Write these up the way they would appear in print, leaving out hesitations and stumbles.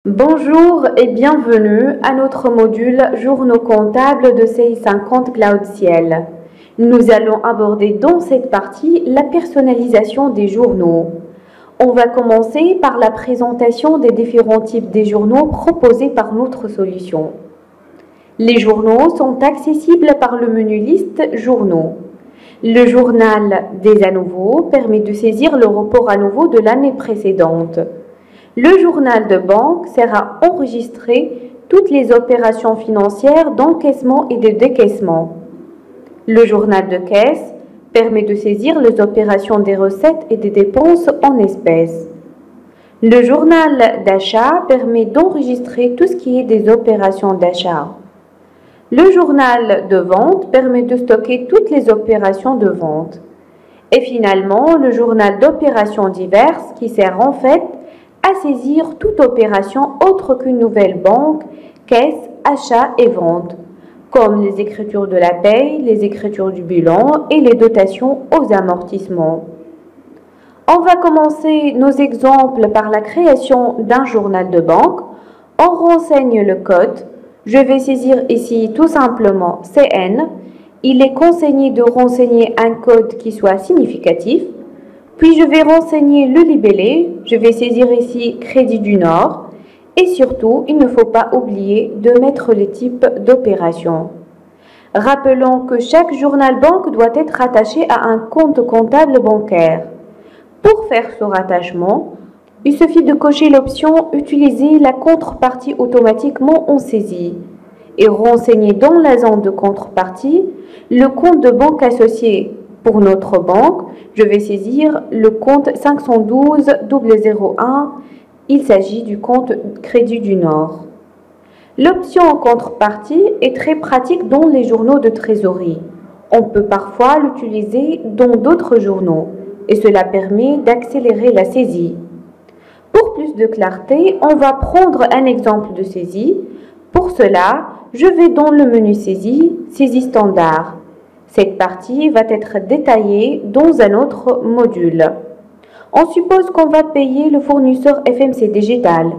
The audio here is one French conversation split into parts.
Bonjour et bienvenue à notre module Journaux comptables de CI50 Cloud Ciel. Nous allons aborder dans cette partie la personnalisation des journaux. On va commencer par la présentation des différents types de journaux proposés par notre solution. Les journaux sont accessibles par le menu Liste Journaux. Le journal des à nouveau permet de saisir le report à nouveau de l'année précédente. Le journal de banque sert à enregistrer toutes les opérations financières d'encaissement et de décaissement. Le journal de caisse permet de saisir les opérations des recettes et des dépenses en espèces. Le journal d'achat permet d'enregistrer tout ce qui est des opérations d'achat. Le journal de vente permet de stocker toutes les opérations de vente. Et finalement, le journal d'opérations diverses qui sert en fait à saisir toute opération autre qu'une nouvelle banque, caisse, achat et vente, comme les écritures de la paye, les écritures du bilan et les dotations aux amortissements. On va commencer nos exemples par la création d'un journal de banque. On renseigne le code. Je vais saisir ici tout simplement CN. Il est conseillé de renseigner un code qui soit significatif. Puis je vais renseigner le libellé. Je vais saisir ici Crédit du Nord. Et surtout, il ne faut pas oublier de mettre le type d'opération. Rappelons que chaque journal banque doit être attaché à un compte comptable bancaire. Pour faire ce rattachement, il suffit de cocher l'option « Utiliser la contrepartie automatiquement en saisie » et renseigner dans la zone de contrepartie le compte de banque associé. Pour notre banque, je vais saisir le compte 512 001. Il s'agit du compte Crédit du Nord. L'option en contrepartie est très pratique dans les journaux de trésorerie. On peut parfois l'utiliser dans d'autres journaux et cela permet d'accélérer la saisie. Pour plus de clarté, on va prendre un exemple de saisie. Pour cela, je vais dans le menu Saisie, Saisie standard. Cette partie va être détaillée dans un autre module. On suppose qu'on va payer le fournisseur FMC Digital.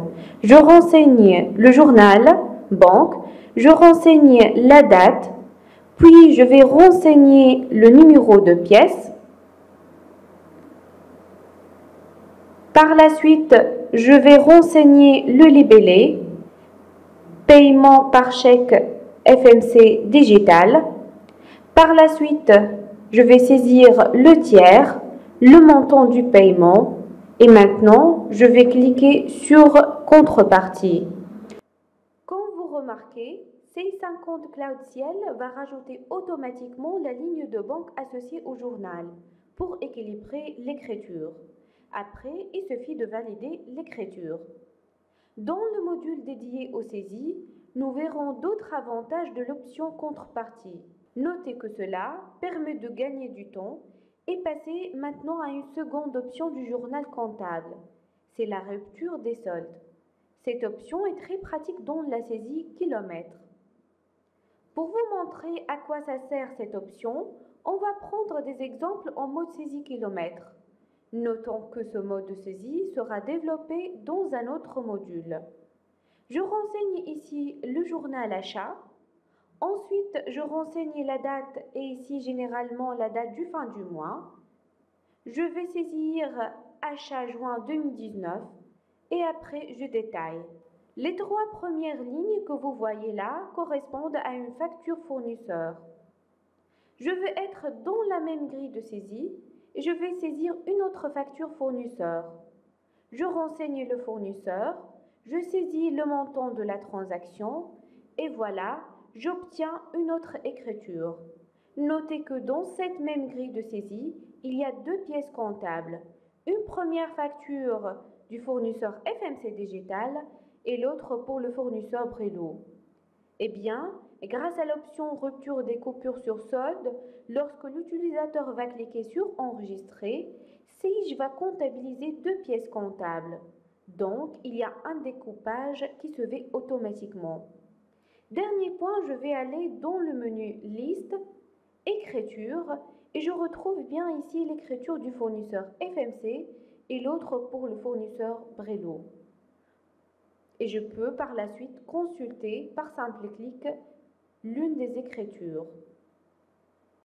Je renseigne le journal, banque, je renseigne la date, puis je vais renseigner le numéro de pièce. Par la suite, je vais renseigner le libellé, paiement par chèque FMC Digital. Par la suite, je vais saisir le tiers, le montant du paiement et maintenant, je vais cliquer sur Contrepartie. Comme vous remarquez, CI50 Cloud Ciel va rajouter automatiquement la ligne de banque associée au journal pour équilibrer l'écriture. Après, il suffit de valider l'écriture. Dans le module dédié aux saisies, nous verrons d'autres avantages de l'option contrepartie. Notez que cela permet de gagner du temps et passer maintenant à une seconde option du journal comptable. C'est la rupture des soldes. Cette option est très pratique dans la saisie kilomètre. Pour vous montrer à quoi ça sert cette option, on va prendre des exemples en mode saisie kilomètre. Notons que ce mode de saisie sera développé dans un autre module. Je renseigne ici le journal achat. Ensuite, je renseigne la date et ici généralement la date du fin du mois. Je vais saisir achat juin 2019 et après je détaille. Les trois premières lignes que vous voyez là correspondent à une facture fournisseur. Je vais être dans la même grille de saisie et je vais saisir une autre facture fournisseur. Je renseigne le fournisseur, je saisis le montant de la transaction et voilà, j'obtiens une autre écriture. Notez que dans cette même grille de saisie, il y a deux pièces comptables. Une première facture du fournisseur FMC Digital et l'autre pour le fournisseur Brillo. Eh bien, grâce à l'option rupture des coupures sur solde, lorsque l'utilisateur va cliquer sur Enregistrer, Sage va comptabiliser deux pièces comptables. Donc, il y a un découpage qui se fait automatiquement. Dernier point, je vais aller dans le menu Liste, Écriture, et je retrouve bien ici l'écriture du fournisseur FMC et l'autre pour le fournisseur Brillo. et je peux par la suite consulter par simple clic l'une des écritures.